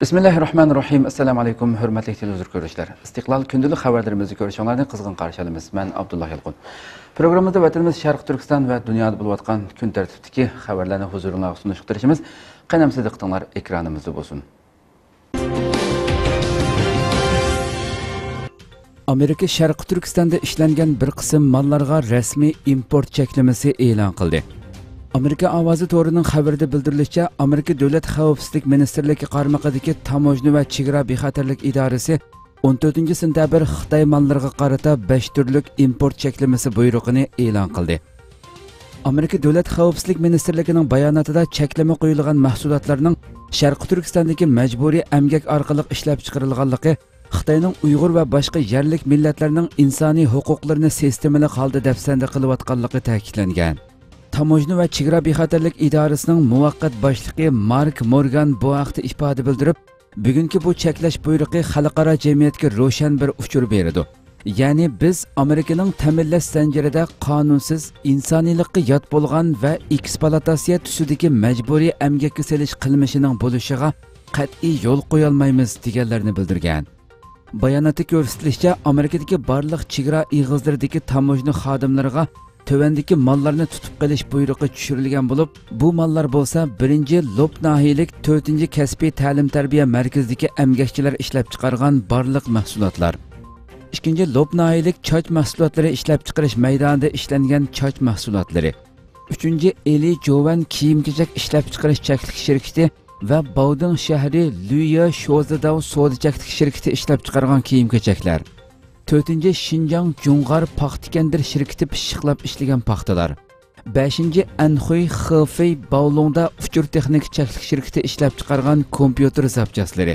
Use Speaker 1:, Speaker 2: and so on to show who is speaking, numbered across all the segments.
Speaker 1: Bismillahirrahmanirrahim. Assalamu alaykum, hurmatli televizor ko'ruvchilar. Istiqlol kundalik xabarlarimizni ko'rishinglarni qizg'in qarshi olamiz. Men Abdullah Yalqun. Programmada vatanimiz Sharq Turkiston va dunyoda bo'layotgan kun tartibidagi xabarlarni huzuringizga sunishtirishimiz qaynamsiz diqqatinglar ekranimizda bo'lsin. Amerika Sharq Turkistonda ishlangan bir qism mallarga rasmiy import cheklamasi e'lon qildi. Amerika ovozi to'rining xabarida bildirilishicha, Amerika Davlat xavfsizlik ministrligi qarmog'idagi Tamojna va chegara bexatarlik idorasi 14-sentabr Xitoy mallariga qarata 5 turlik import cheklamasi buyrug'ini e'lon qildi. Amerika Davlat xavfsizlik ministrligining bayonotida cheklama qo'yilgan mahsulotlarning Sharq Turkistondagi majburiy emgak orqali ishlab chiqarilganligi Xitoyning Uyg'ur va boshqa yerlik millatlarning insoniy huquqlarini sistemali holda dafsanda qilayotganligi ta'kidlangan. Tamojna va chegara bexatarlik idorasining muvaqqat boshlig'i Mark Morgan bu haqda ifoda bildirib, bugungi bu cheklash buyrug'i xalqaro jamiyatga ro'shan bir uchur beradi. Ya'ni biz Amerikaning ta'minlash zanjirida qonunsiz, insoniylikka yot bo'lgan va ekspluatatsiya tusidagi majburiy emgakka selish qilmishining bo'lishiga qat'iy yo'l qo'ya olmaymiz deganlarni bildirgan. Bayonotda ko'rsatilishicha, Amerikadagi barliq chegara ig'izlaridagi tamojna xodimlariga tövendeki mallarını tutup qilish buyrug'i tushirilgan bo'lib, bu mallar bo'lsa 1-Lob nahiyalik 4-kasbiy ta'lim-tarbiya markazidagi emgakchilar ishlab chiqargan barliq mahsulotlar. 2-Lob nahiyalik choch mahsulotlari ishlab chiqarish maydonida ishlangan choch mahsulotlari. 3-Eli Jovan kiyim-kechak ishlab chiqarish chaklik shirkati va Baudin shahri Luya Shozadao so'da-chaklik shirkati ishlab chiqargan kiyim-kechaklar. 4. Şinjan Jungar Paxtikendir şirketi pishiqlab ishlagan paxtalar. 5. Anxuy Xifey Baolongda uchur texnik chaklik shirketi ishlab chiqargan kompyuter zapchaslari.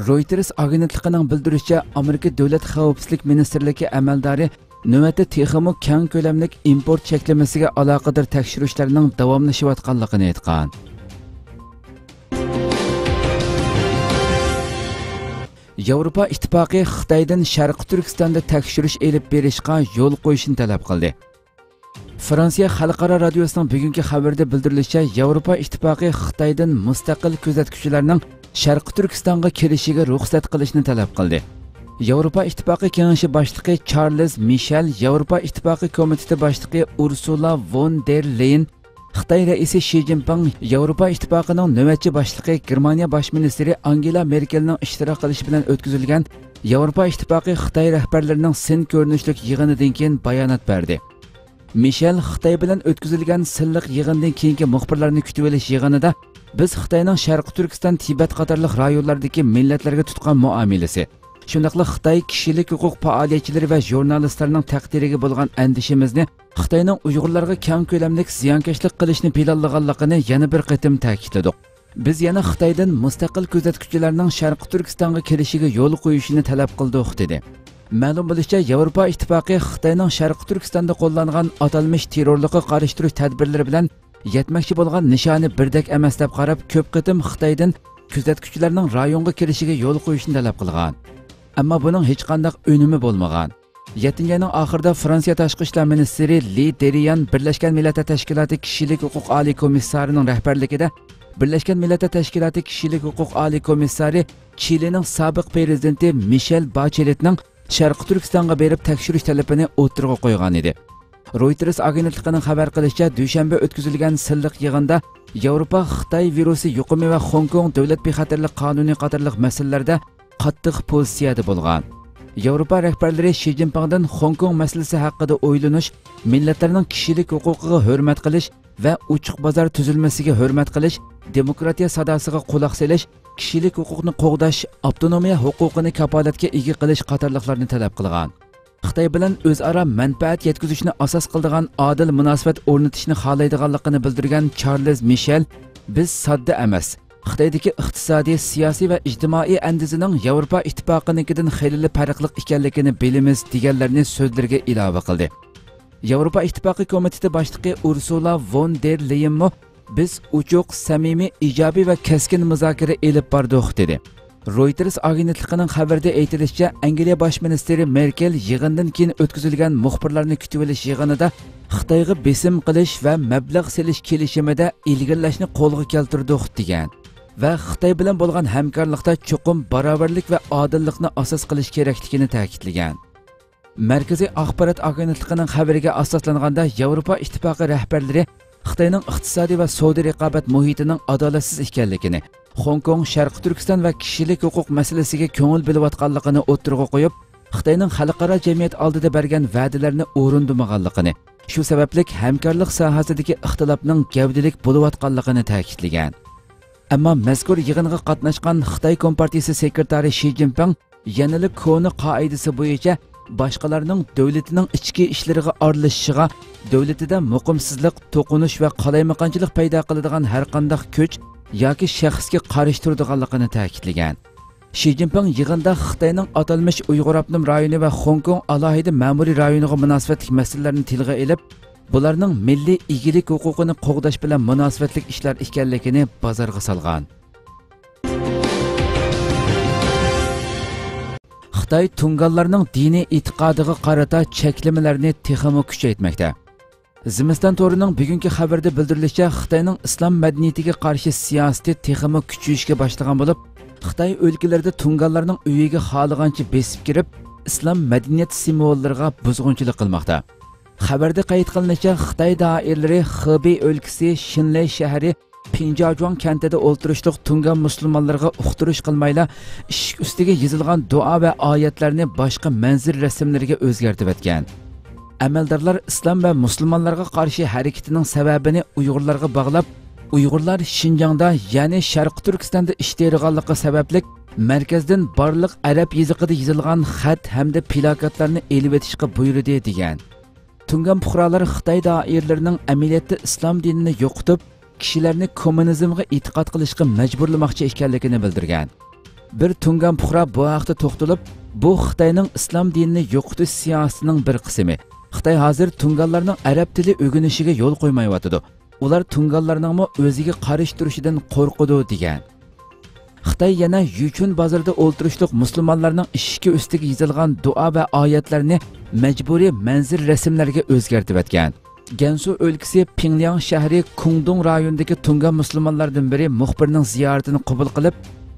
Speaker 1: Reuters agentligining bildirishicha, Amerika Davlat xavfsizlik ministrligi amaldori navbatda texmo keng ko'lamlik import cheklamasiga aloqador tekshirishlarning davomlashayotganligini aytgan. Yevropa İttifaqı Xitoydan Sharq Turkistonda tekshirish elib berishga yo'l qo'yishni talab qildi. Fransiya xalqaro radiosining bugungi xabarida bildirilishicha, Yevropa İttifaqı Xitoydan mustaqil kuzatuvchilarning Sharq Turkistonga kelishiga ruxsat qilishni talab qildi. Yevropa İttifaqı kengashi boshlig'i Charles Michel, Yevropa İttifaqı komiteti boshlig'i Ursula von der Leyen, Xitoy raisi Xi Jinping, Yevropa İttifaqıning navbatchi boshlig'i Germaniya bosh ministri Angela Merkelning ishtirok qilishi bilan o'tkazilgan Yevropa İttifaqı Xitoy rahbarlarining sin ko'rinishlik yig'inidan keyin bayonot berdi. Michel Xitoy bilan o'tkazilgan silliq yig'indan keyingi muxbirlarni kutib olish yig'inida biz Xitoyning Sharq Turkiston, Tibet qatorliq rayonlardagi millatlarga tutgan muomalasi, shundaqla Xitoy kishilik huquq faoliyatchilari va jurnalistlarning taqdiriga bo'lgan andishimizni Xitoyning Uyg'urlarga keng ko'lamlik ziyonkashlik qilishni planlaganligini yana bir qatim ta'kidladik. Biz yana Xitoydan mustaqil kuzatuvchilarning Sharq Turkistonga kelishiga yo'l qo'yishini talab qildik dedi. Ma'lum bo'lishicha, Yevropa İttifaqı Xitoyning Sharq Turkistonda qo'llangan atalmish terrorlikqa qarshi turish tadbirlari bilan yetmoqchi bo'lgan nishoni birdek emas deb qarab, ko'p qatim Xitoydan kuzatuvchilarning rayonga kelishiga yo'l qo'yishni talab qilgan. Ammo buning hech qanday unumi bo'lmagan. 7-ayning oxirida Fransiya tashqi ishlar ministri Li Derian Birlashgan Millatlar Tashkiloti kishilik huquq oliy komissarining rahbarligida Birlashgan Millatlar Tashkiloti kishilik huquq oliy komissari Chilening sobiq prezidenti Michel Bacheletning Sharq Turkistonga berib tekshirish talabini o'tirg'a qo'ygan edi. Reuters agentligining xabar qilishicha, dushanba o'tkazilgan silliq yig'inda Yevropa Xitoy virusi yuqumi va Hong Kong davlat bexatarlik qonuni qatorliq masalalarda qattiq pozitsiyada bo'lgan. Yevropa rahbarlari Xi Jinpingdan Hong Kong masalasi haqida o'ylanish, millatlarning kishilik huquqiga hurmat qilish va ochiq bozor tuzilmasiga hurmat qilish, demokratiya sadosiga quloq solish, kishilik huquqni qo'g'dash, avtonomiya huquqini kafolatga ega qilish qatorliqlarni talab qilgan. Xitoy bilan o'zaro manfaat yetkazishni asos qiladigan adil munosabat o'rnatishni xohlaydiganligini bildirgan Charles Michel, biz sodda emas, Xitoydagi iqtisodiy, siyosiy va ijtimoiy andizining Yevropa İttifaqinikidan xeyli farqli ekanligini bilamiz deganlarni so'zlarga ilova qildi. Yevropa İttifaqı komiteti boshlig'i Ursula von der Leyen biz uchuq, samimiy, ijobiy va keskin muzokara elib bordik dedi. Reuters agentligining xabarida aytilishicha, Angliya bosh ministri Merkel yig'indan keyin o'tkazilgan muxbirlarni kutib olish yig'inida Xitoyga besim qilish va mablag' selish kelishimida ilgirlashni qo'lga keltirdik degan. va Xitoy bilan bo'lgan hamkorlikda chuqur barobarlik va odillikni asos qilish kerakligini ta'kidlagan. Markaziy axborot agentligining xabariga asoslanganda Yevropa ittifoqi rahbarlari Xitoyning iqtisodiy va savdo raqobat muhitining adolatsiz ekanligini, Hong Kong, Sharq Turkiston va kishilik huquq masalasiga ko'ngil bo'layotganligini o'tirg'a qo'yib, Xitoyning xalqaro jamiyat oldida bergan va'dalarini o'rindamaganligini, shu sababli hamkorlik sohasidagi ixtilofning gavdalik bo'layotganligini ta'kidlagan. Ammo mazkur yig'inga qatnashgan Xitoy Kompartiyasi sekretari Shi Jinping yanada ko'ni qoidasi bo'yicha boshqalarning davlatining ichki ishlariga aralashishiga, davlatida muqimsizlik, to'qinish va qalaymaqonchilik paydo qiladigan har qanday kuch yoki shaxsga qarshi turadiganligini ta'kidlagan. Shi Jinping yig'inda Xitoyning atalmish Uyg'ur avtonom rayoni va Hong Kong alohida ma'muriy rayoniga munosabatli masalalarni tilga olib, bularning milliy egilik huquqini qo'g'dash bilan munosabatli ishlar ekanligini bozorga solgan. Xitoy tunganlarning diniy e'tiqodiga qarata cheklamalarni texmo kuchaytirmoqda. Zimiston to'rining bugungi xabarda bildirilishicha, Xitoyning islom madaniyatiga qarshi siyosati texmo kuchayishga boshlagan bo'lib, Xitoy o'lkalarida tunganlarning uyiga xohlagancha besib kirib, islom madaniyat simvollariga buzg'unchilik qilmoqda. Xabarda qayd qilinishicha, Xitoy doiralari Xibey o'lkasi Shinley shahri Pinjajuan kentida o'ltirishliq tungan musulmonlarga uqtirish qilmayla, eshik ustiga yozilgan duo va oyatlarni boshqa manzir rasmlariga o'zgartirib o'tgan. Amaldorlar islom va musulmonlarga qarshi harakatining sababini Uyg'urlarga bog'lab, Uyg'urlar Xinjiangda, ya'ni Sharq Turkistonda ishtirganligi sababli markazdan barliq arab yoziqida yozilgan xat hamda plakatlarni elib o'tishga buyurdi degan. Tungan fuqarolar Xitoy doiralarining amaliyotda islom dinini yo'qotib, kishilarni kommunizmga e'tiqod qilishga majburlamoqchi ekanligini bildirgan. Bir tungan fuqaro bu haqda to'xtalib, bu Xitoyning islom dinini yo'qotish siyosatining bir qismi. Xitoy hozir tunganlarning arab tili o'rganishiga yo'l qo'ymayotidi. Ular tunganlarning o'ziga qarshi turishidan qo'rqadi degan. Xitoy yana Yuchun bozorida o'ltirishliq musulmonlarning eshigi ustiga yozilgan duo va oyatlarni majburiy manzir rasmlarga o'zgartirib o'tgan. Gansu o'lkasi Pingliang shahri Kungdong rayonidagi tungan musulmonlardan biri muxbirning ziyoratini qabul qilib,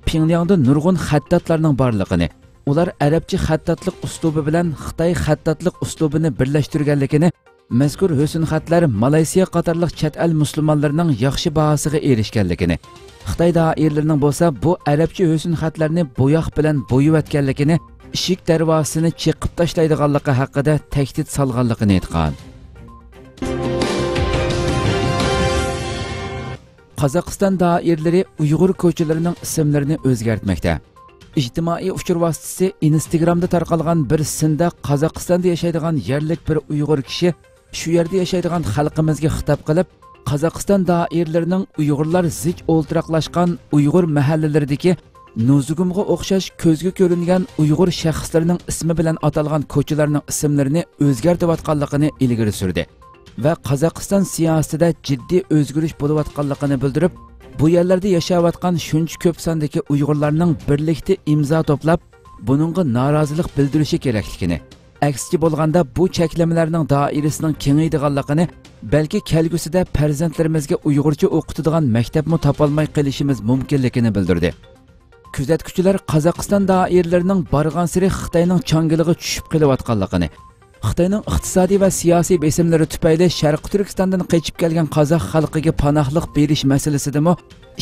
Speaker 1: Pingliangda nurg'un xattatlarning borligini, ular arabcha xattatlik uslubi bilan Xitoy xattatlik uslubini birlashtirganligini, mazkur husn xatlar Malayziya qatorliq chet el musulmonlarining yaxshi bahosiga erishganligini, Xitoy doiralarining bo'lsa bu arabcha husn xatlarni bo'yoq bilan bo'yib o'tganligini, eshik darvozasini chiqib tashlaydiganligi haqida tahdid solganligini aytgan. Qozog'iston doiralari Uyg'ur ko'chalarining ismlarini o'zgartmoqda. İctimai uchur vositasi Instagramda tarqalgan bir sinda Qozog'istonda yashaydigan yerlik bir Uyg'ur kishi shu yerda yashaydigan xalqimizga xitob qilib, Qozog'iston doiralarining Uyg'urlar zich o'ltiraqlashgan Uyg'ur mahallalaridagi Nuzugumga o'xshash ko'zga ko'ringan Uyg'ur shaxslarining ismi bilan atalgan ko'chalarning ismlarini o'zgartirayotganligini ilgari surdi va Qozog'iston siyosatida jiddiy o'zgarish bo'layotganligini bildirib, bu yerlarda yashayotgan shuncha ko'p sondagi Uyg'urlarning birlikda imzo to'plab, buningga norozilik bildirishi kerakligini, aksiga bo'lganda bu cheklamalarning doirasining kengaydiganligini, balki kelgusida farzandlarimizga Uyg'urcha o'qitadigan maktabni topolmay qolishimiz mumkinligini bildirdi. Kuzatuvchilar Qozog'iston doiralarining borgan sari Xitoyning changiliga tushib kelayotganligini, Xitoyning iqtisodiy va siyosiy besimlari tufayli Sharq Turkistondan qochib kelgan qozoq xalqiga panohlik berish masalasidami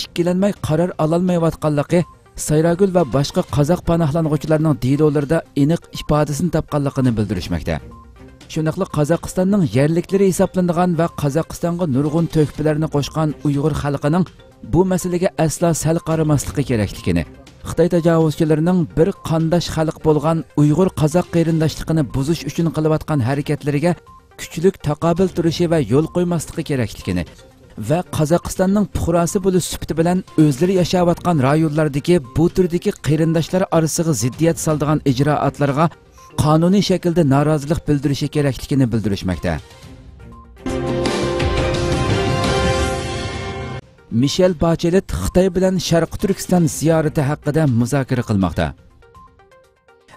Speaker 1: ikkilanmay qaror ololmayotganligi, Sayragul va boshqa qozoq panohlanuvchilarning dilolarida aniq ifodasini topganligini bildirishmoqda. Shuningdek, Qozog'istonning yerliklari hisoblanadigan va Qozog'istonga nurg'un to'hfalarni qo'shgan Uyg'ur xalqining bu masalaga aslo sal qaramasligi kerakligini, Xitoy tajovuzchilarining bir qandosh xalq bo'lgan Uyg'ur qozoq qarindoshligini buzish uchun qilayotgan harakatlariga kuchlik taqobil turishi va yo'l qo'ymasligi kerakligini va Qozog'istonning fuqarosi bo'lish sifati bilan o'zlari yashayotgan rayonlardagi bu turdagi qarindoshlar orasiga ziddiyat soladigan ijroatlarga qonuniy shaklda norozilik bildirishi kerakligini bildirishmoqda. Michel Bachelet Xitoy bilan Sharq Turkiston ziyorati haqida muzokara qilmoqda.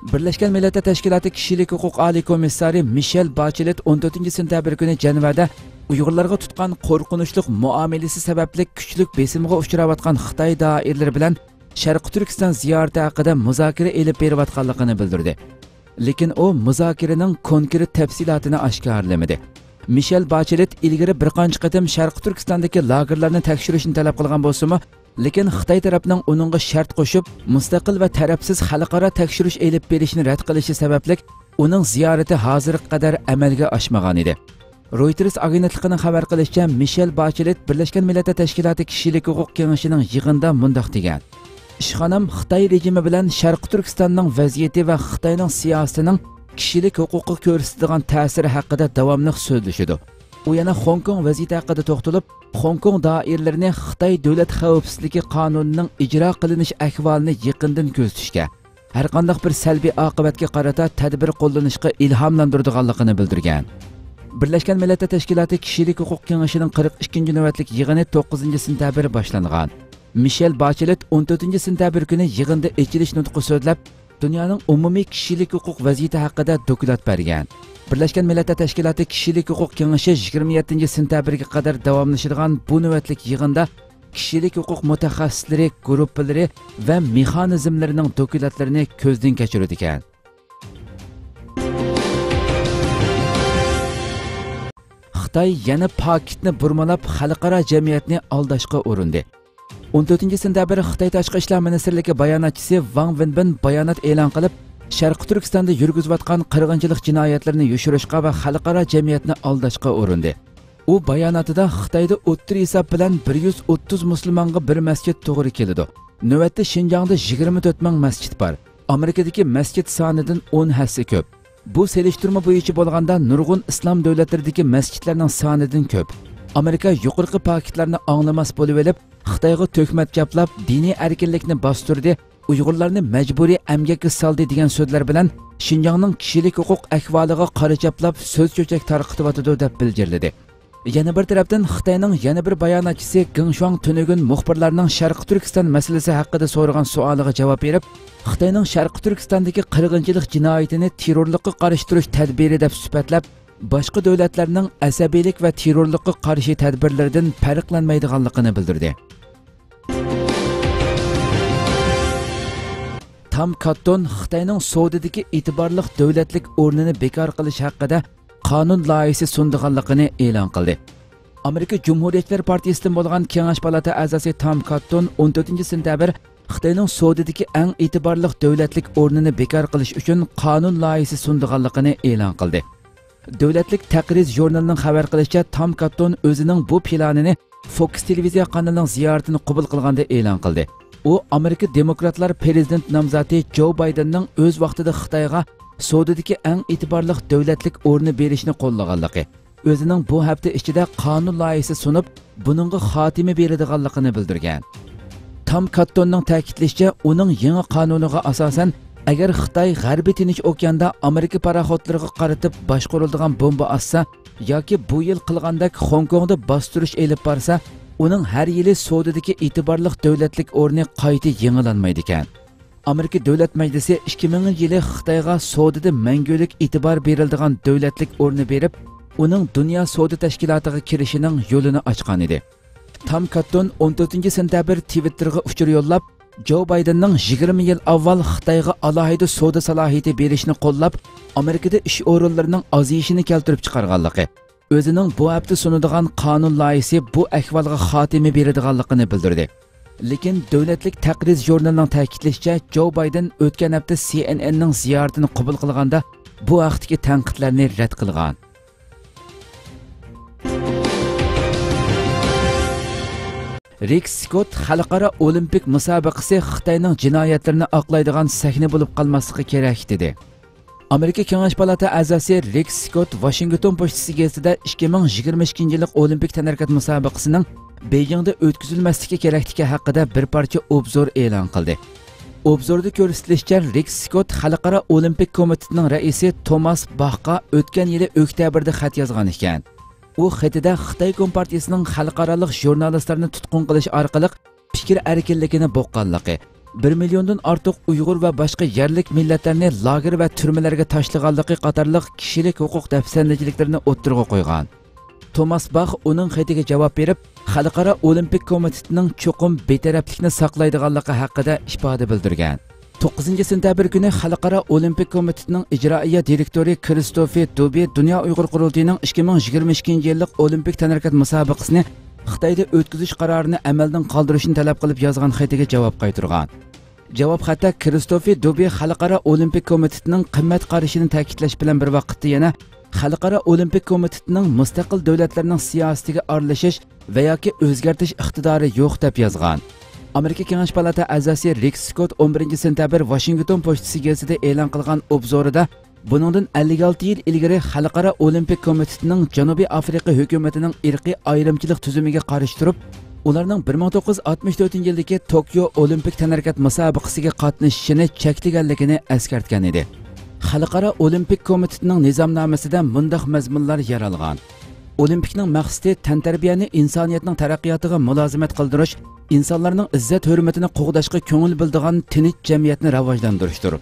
Speaker 1: Birleşken Milletler Teşkilatı Kişilik Hukuk Ali Komissari Michelle Bachelet 14 sentabr günü Cenevada Uyg'urlarga tutgan qo'rqinchli muomalasi sababli kuchlik besimga uchrayotgan Xitoy doiralari bilan Sharq Turkiston ziyorati haqida muzokara elib berayotganligini bildirdi. Lekin u muzokaraning konkret tafsilotini oshkorlamadi. Michelle Bachelet ilgari bir qancha qatim Sharq Turkistondagi lagerlarni tekshirishni talab qilgan bo'lsa-mu, lekin Xitoy tarafining uningga shart qo'shib, mustaqil va tarafsiz xalqaro tekshirish elib berishni rad qilishi sababli uning ziyorati hozirga qadar amalga oshmagan edi. Reuters agentligining xabar qilishicha, Michelle Bachelet Birleşken Milletler Teşkilatı Kişilik Hukuk Kengashining yig'inida mundaq degan: "Ishxonam Xitoy rejimi bilan Sharq Turkistonning vaziyati va Xitoyning siyosatining kishilik huquqqa ko'rsatadigan ta'siri haqida davomli so'zlashadi." U yana Hong Kong vaziyati haqida to'xtalib, Hong Kong doiralarini Xitoy davlat xavfsizligi qonunining ijro qilinish ahvolini yaqindan kuzatishga, har qanday bir salbiy oqibatga qarata tadbir qo'llanishga ilhomlantirganligini bildirgan. Birleşken Milletler Teşkilatı Kişilik Hukuk Kengashining 42. navbatlik yig'ini 9 sentabr boshlangan. Michelle Bachelet 14 sentabr kuni yig'inda ochilish nutqi so'zlab, dunyoning umumiy kishilik huquq vaziyati haqida doklad bergan. Birleşken Milletler Teşkilatı Kişilik Hukuk Kengashi 27 sentabrga qadar davomlashadigan bu navbatlik yig'inda kishilik huquq mutaxassislari, guruhlari va mexanizmlarining dokladlarini ko'zdan kechiradi ekan. Xitoy yana Pokitni burmalab xalqaro jamiyatni aldashga urindi. 14 sentabr Xitoy Tashqi ishlar ministrligi bayonotchisi Wang Wenbin bayonot e'lon qilib, Sharq Turkistonda yurgizilayotgan qirg'inchilik jinoyatlarini yushirishga va xalqaro jamiyatni aldashga urindi. U bayonotida Xitoyda o'ttir hisob bilan 130 musulmonga bir masjid to'g'ri keladi. Navbatda Xinjiangda 24 ming masjid bor. Amerikadagi masjid sonidan 10 hassa ko'p. Bu selishtirma bo'yicha bo'lganda nurg'un islom davlatlaridagi masjidlarning sonidan ko'p. Amerika yuqorqi paketlarni anglamas bo'lib olib, Xitoyga to'kmat gaplab, diniy erkinlikni bostirdi, Uyg'urlarni majburiy amgakka soldi degan so'zlar bilan Xinjiangning kishilik huquq ahvoliga qora chaplab so'z cho'chak tarqatyotdi deb bildirildi. Yana bir tarafdan Xitoyning yana bir bayonotchisi Gingshuang Tunugun muxbirlarning Sharq Turkiston masalasi haqida so'ragan savoliga javob berib, Xitoyning Sharq Turkistondagi qirg'inchilik jinoyatini terrorlikqa qarshi turish tadbiri deb sifatlab, boshqa davlatlarning asabiylik va terrorlikqa qarshi tadbirlaridan farqlanmaydiganligini bildirdi. Tom Cotton Xitoyning Saudiyadagi e'tiborli davlatlik o'rnini bekor qilish haqida qonun loyihasi sundiganligini e'lon qildi. Amerika Cumhuriyetçiler Partiyasidan bo'lgan Kengash palata a'zosi Tom Cotton 14 sentabr Xitoyning Saudiyadagi eng e'tiborli davlatlik o'rnini bekor qilish uchun qonun loyihasi sundiganligini e'lon qildi. Davlatlik taqriz jurnalining xabar qilishicha, Tom Cotton o'zining bu planini Fox televiziya kanalining ziyoratini qabul qilganda e'lon qildi. U Amerika Demokratlar prezident nomzodi Joe Bidenning o'z vaqtida Xitoyga Saudiyadagi eng e'tiborli davlatlik o'rni berishni qo'llaganligi, o'zining bu hafta ichida qonun loyihasi sunib, buningga xotima beradiganligini bildirgan. Tom Cottonning ta'kidlashicha, uning yangi qonuniga asosan, agar Xitoy G'arbiy Tinch okeanda Amerika paraxodlariga qaratib boshqariladigan bomba atsa yoki bu yil qilgandek Hong Kongda bostirish elib borsa, uning har yili Saudiyadagi e'tiborli davlatlik o'rni qayta yangilanmaydi ekan. Amerika Davlat Majlisi 2000-yili Xitoyga Saudiyada mangulik e'tibor beriladigan davlatlik o'rni berib, uning Dunyo savdo tashkilotiga kirishining yo'lini ochgan edi. Tom Cotton 14 sentabr Twitterga uchur yo'llab, Joe Bidenning 20 yil avval Xitoyga alohida savdo salohiyati berishni qo'llab, Amerikada ish o'rinlarining ozayishini keltirib chiqarganligi, o'zining bu hafta sunadigan qonun loyihasi bu ahvolga xotima beradiganligini bildirdi. Lekin davlatlik taqriz jurnalining ta'kidlashicha, Joe Biden o'tgan hafta CNNning ziyoratini qabul qilganda bu vaqtdagi tanqidlarni rad qilgan. Rick Scott xalqaro olimpik musobaqasi Xitoyning jinoyatlarini oqlaydigan sahna bo'lib qolmasligi kerak dedi. Amerika Kengash palata a'zosi Rick Scott Washington pochtasi gazetida 2022-yillik olimpik tanarkat musobaqasining Beijingda o'tkazilmasligi kerakligi haqida bir parcha obzor e'lon qildi. Obzorda ko'rsatilishicha, Rick Scott xalqaro olimpik komitetining raisi Thomas Bachga o'tgan yili oktyabrda xat yozgan ekan. U xatida Xitoy Kompartiyasining xalqaroliq jurnalistlarni tutqun qilish orqali fikr erkinligini boqqanligi, 1 milyondan ortiq Uyg'ur va boshqa yerlik millatlarni lager va turmalarga tashlaganligi qatorliq kishilik huquq dafsandachiliklarni o'ttirg'a qo'ygan. Thomas Bach uning xatiga javob berib, Xalqaro Olimpik komitetining cho'qim betaraflikni saqlaydiganligi haqida ifoda bildirgan. 9-sentabr kuni Xalqaro Olimpik komitetining ijroiya direktori Kristofer Dobe Dunyo Uyg'ur qurultiyining 2022-yillik Olimpik tanarakat musobaqasini Xitoyda o'tkazish qarorini amaldan qoldirishni talab qilib yozgan xatiga javob qaytargan. Javob xatda Kristofer Dobe Xalqaro Olimpik komitetining qimmat qarashini ta'kidlash bilan bir vaqtda yana Xalqaro Olimpik komitetining mustaqil davlatlarning siyosatiga aralashish va yoki o'zgartirish iqtidori yo'q deb yozgan. Amerika Kengash palata a'zosi Rick Scott 11-sentabr Washington pochtasi gazetida e'lon qilgan obzorida buningdan 56 yil ilgari Xalqaro Olimpik komitetining Janubiy Afrika hukumatining irqiy ayrimchilik tuzumiga qarshi turib, ularning 1964-yildagi Tokio Olimpik tanarakat musobaqasiga qatnashishini cheklaganligini eskartgan edi. Xalqaro Olimpik komitetining nizomnomasida mundaq mazmunlar yer olgan. Olimpikning maqsadi tantarbiyani insoniyatning taraqqiyotiga mulozimat qildirish, insonlarning izzat hurmatini qo'g'dashga ko'ngil bildigan tinch jamiyatni rivojlantirishdir.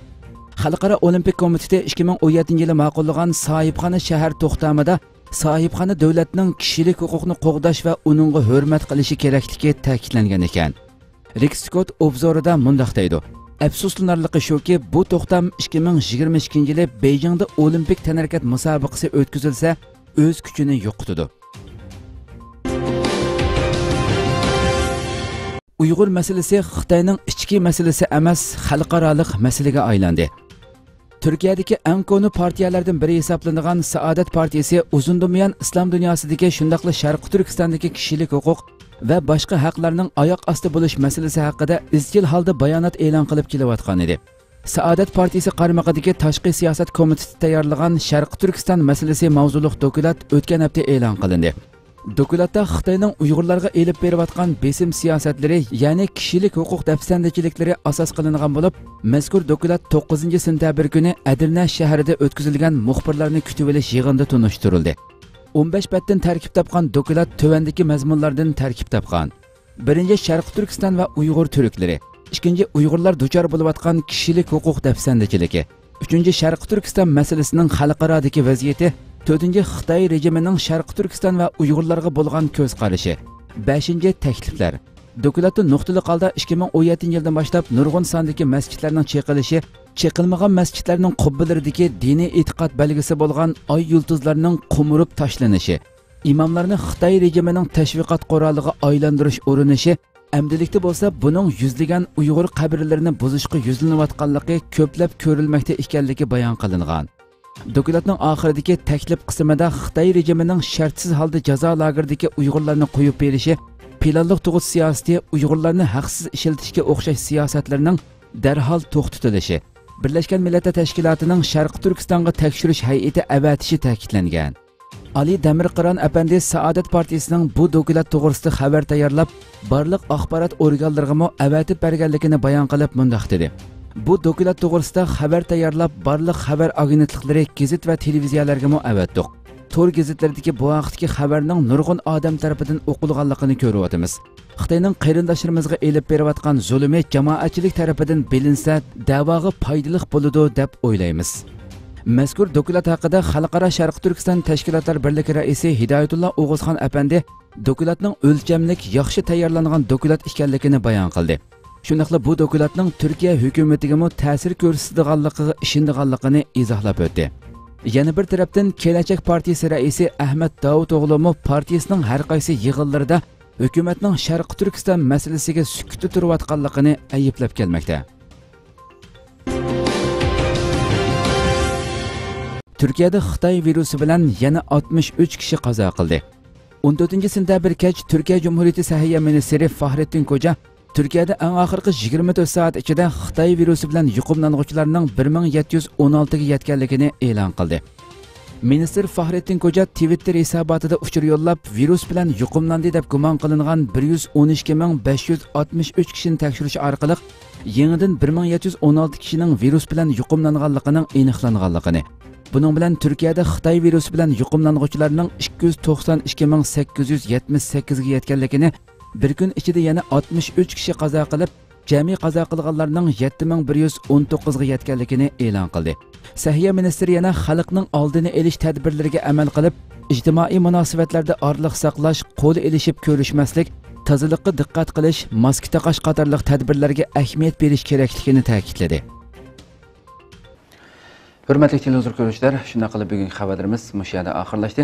Speaker 1: Xalqaro Olimpik komiteti 2017-yili ma'qullagan sohibxona shahar to'xtamida sohibxona davlatning kishilik huquqni qo'g'dash va uningga hurmat qilishi kerakligi ta'kidlangan ekan. Rick Scott obzorida mundaq deydi: Afsuslanarligi shuki, bu to'xtam 2022-yili Beijingda Olimpik tanarakat musobaqasi o'tkazilsa, o'z kuchini yo'qotadi. Uyg'ur masalasi Xitoyning ichki masalasi emas, xalqaroliq masalaga aylandi. Turkiyadagi eng koni partiyalardan biri hisoblanadigan Saodat partiyasi uzundan buyon islom dunyosidagi shundaqli Sharqi Turkistondagi kishilik huquq va boshqa haqlarning oyoq osti bo'lish masalasi haqida izchil holda bayonot e'lon qilib kelayotgan edi. Saodat partiyasi qaramog'idagi tashqi siyosat komiteti tayyorlagan Sharqi Turkiston masalasi mavzuliq dokument o'tgan hafta e'lon qilindi. Dokumentda Xitoyning Uyg'urlarga elib berayotgan besim siyosatlari, ya'ni kishilik huquq dafsandachiliklari asos qilingan bo'lib, mazkur dokument 9-sentabr kuni Adirna shahrida o'tkazilgan muxbirlarni kutib olish yig'inida tunishtirildi. 15 batdan tarkib topgan dokument tövandagi mazmunlardan tarkib topgan. Birinchi Sharq Turkiston va Uyg'ur turklari, ikkinchi Uyg'urlar duchor bo'layotgan kishilik huquq dafsandachiligi, uchinchi Sharq Turkiston masalasining xalqarodagi vaziyati, to'rtinchi Xitoy rejimining Sharq Turkiston va Uyg'urlarga bo'lgan ko'z qarashi, beshinchi takliflar. Dokumentda nuqtali holda 2017-yildan boshlab nurg'un sondagi masjidlarning cheqilishi, cheqilmagan masjidlarning qubbalardagi diniy e'tiqod belgisi bo'lgan oy yulduzlarning qumurib tashlanishi, imomlarni Xitoy rejimining tashviqot quroliga aylantirish urinishi, amdilikda bo'lsa buning yuzlagan Uyg'ur qabrlarini buzishga yuzlanayotganligi ko'plab ko'rilmoqda ekanligi bayon qilingan. Dokumentning oxiridagi taklif qismida Xitoy rejimining shartsiz holda jazo lageridagi Uyg'urlarni qo'yib berishi, planliq tug'ut siyosati, Uyg'urlarni haqsiz ishlatishga o'xshash siyosatlarning darhol to'xtatilishi, Birlashgan Millatlar Tashkilotining Sharqi Turkistonga tekshirish hay'ati avatishi ta'kidlangan. Ali Damirqiron apandi Saodat partiyasining bu dokument to'g'risida xabar tayyorlab, barliq axborot organlariga avatib berganligini bayon qilib mundaq dedi: Bu dokument to'g'risida xabar tayyorlab, barliq xabar agentliklari, gazet va televiziyalarga avatdiq. Tor gazetlardagi bu vaqtdagi xabarning nurg'un odam tomonidan o'qilganligini ko'ryapmiz. Xitoyning qarindoshlarimizga elib berayotgan zulmi jamoatchilik tomonidan bilinsa, da'voga foydali bo'ladi deb o'ylaymiz. Mazkur dokument haqida Xalqaro Sharq Turkiston tashkilotlar birligi raisi Hidoyatulloh O'g'izxon apandi dokumentning o'lchamlik, yaxshi tayyorlangan dokument ekanligini bayon qildi. Shundaqla bu dokumentning Turkiya hukumatiga ta'sir ko'rsatadiganligiga ishonganligini izohlab o'tdi. Yana bir tarafdan Kelajak partiyasi raisi Ahmad Davuto'g'li partiyasining har qaysi yig'inlarida hukumatning Sharqi Turkiston masalasiga sukutda turayotganligini ayblab kelmoqda. Turkiyada Xitoy virusi bilan yana 63 kishi qazo qildi. 14-sentabr kech Turkiya Cumhuriyeti Sahiyya ministri Fahrettin Koca Turkiyada eng oxirgi 24 soat ichida Xitoy virusi bilan yuqumlanuvchilarning 1716 ga yetganligini e'lon qildi. Ministr Fahrettin Koca Twitter hisobotida uchur yo'llab, virus bilan yuqumlandi deb gumon qilingan 112563 kishini tekshirish orqali yangidan 1716 kishining virus bilan yuqumlanganligining aniqlanganligini, buning bilan Turkiyada Xitoy virusi bilan yuqumlanuvchilarning 292878 ga yetganligini, bir kun ichida yana 63 kishi qazo qilib, jami qazo qilganlarning 7119 ga yetganligini e'lon qildi. Sahiyya ministri yana xalqning oldini olish tadbirlariga amal qilib, ijtimoiy munosabatlarda orliq saqlash, qo'l elishib ko'rishmaslik, tozalikqa diqqat qilish, maska taqash qatorliq tadbirlarga ahamiyat berish kerakligini ta'kidladi. Hurmatli televizor ko'ruvchilar, shunday qilib bugungi xabarlarimiz mush yerda oxirlashdi.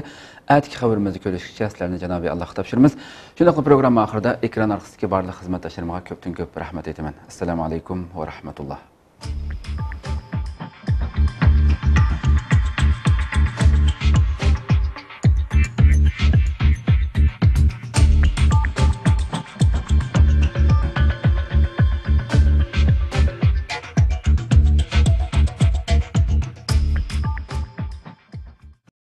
Speaker 1: Atki xabarimizni ko'rishgacha sizlarni Janobiy Allohga topshiramiz. Shunday qilib programma oxirida ekran orqasidagi barliq xizmatdoshlarimga ko'pdan ko'p rahmat aytaman. Assalomu alaykum va rahmatulloh.